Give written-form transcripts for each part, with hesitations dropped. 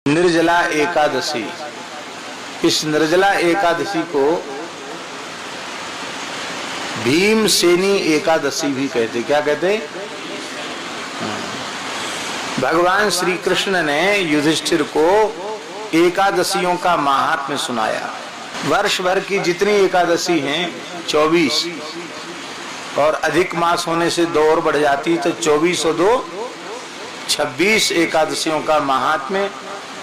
निर्जला एकादशी। इस निर्जला एकादशी को भीमसेनी एकादशी भी कहते। क्या कहते? भगवान श्री कृष्ण ने युधिष्ठिर को एकादशियों का महात्म्य सुनाया। वर्ष भर की जितनी एकादशी हैं 24 और अधिक मास होने से 2 और बढ़ जाती, तो 24 और 2 26 एकादशियों का महात्म्य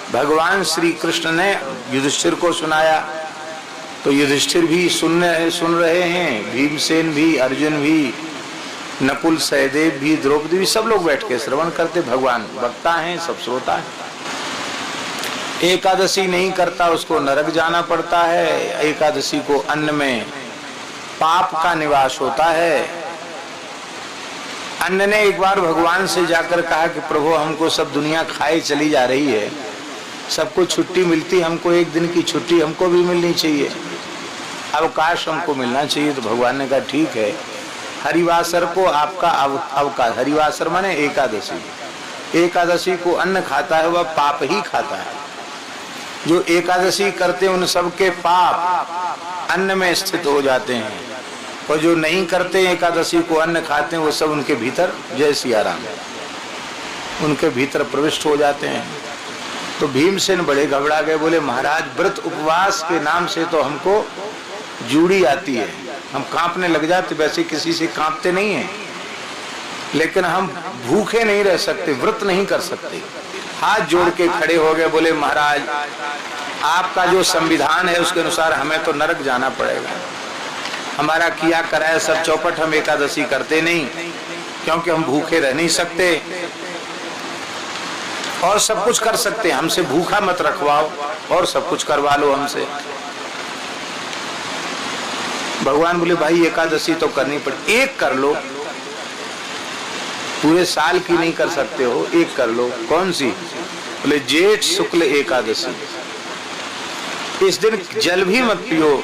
भगवान श्री कृष्ण ने युधिष्ठिर को सुनाया। तो युधिष्ठिर भी सुन रहे हैं, भीमसेन भी, अर्जुन भी, नकुल सहदेव भी, द्रौपदी भी, सब लोग बैठ के श्रवण करते। भगवान वक्ता हैं, सब श्रोता है। एकादशी नहीं करता उसको नरक जाना पड़ता है। एकादशी को अन्न में पाप का निवास होता है। अन्न ने एक बार भगवान से जाकर कहा कि प्रभु हमको सब दुनिया खाए चली जा रही है, सबको छुट्टी मिलती, हमको एक दिन की छुट्टी हमको भी मिलनी चाहिए, अवकाश हमको मिलना चाहिए। तो भगवान ने कहा ठीक है, हरिवासर को आपका अवकाश। हरिवासर माने एकादशी। एकादशी को अन्न खाता है वह पाप ही खाता है। जो एकादशी करते उन सबके पाप अन्न में स्थित हो जाते हैं, और जो नहीं करते एकादशी को अन्न खाते हैं वो सब उनके भीतर, जय सिया राम, उनके भीतर प्रविष्ट हो जाते हैं। तो भीमसेन बड़े घबरा गए, बोले महाराज व्रत उपवास के नाम से तो हमको जूड़ी आती है, हम कांपने लग जाते। वैसे किसी से कांपते नहीं हैं, लेकिन हम भूखे नहीं रह सकते, व्रत नहीं कर सकते। हाथ जोड़ के खड़े हो गए, बोले महाराज आपका जो संविधान है उसके अनुसार हमें तो नरक जाना पड़ेगा। हमारा किया कराया सब चौपट, हम एकादशी करते नहीं क्योंकि हम भूखे रह नहीं सकते और सब कुछ कर सकते, हमसे भूखा मत रखवाओ और सब कुछ करवा लो हमसे। भगवान बोले भाई एकादशी तो करनी पड़े, एक कर लो, पूरे साल की नहीं कर सकते हो, एक कर लो। कौन सी? बोले जेठ शुक्ल एकादशी। इस दिन जल भी मत पियो,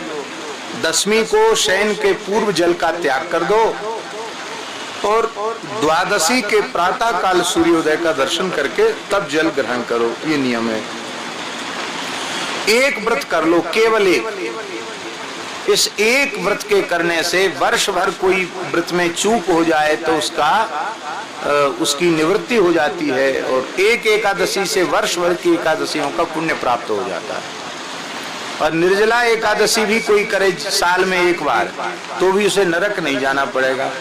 दशमी को शयन के पूर्व जल का त्याग कर दो और द्वादशी के प्रातः काल सूर्योदय का दर्शन करके तब जल ग्रहण करो। ये नियम है। एक व्रत कर लो, केवल एक। इस एक व्रत के करने से वर्ष भर कोई व्रत में चूक हो जाए तो उसकी निवृत्ति हो जाती है, और एक एकादशी से वर्ष भर की एकादशियों का पुण्य प्राप्त हो जाता है। और निर्जला एकादशी भी कोई करे साल में एक बार तो भी उसे नरक नहीं जाना पड़ेगा।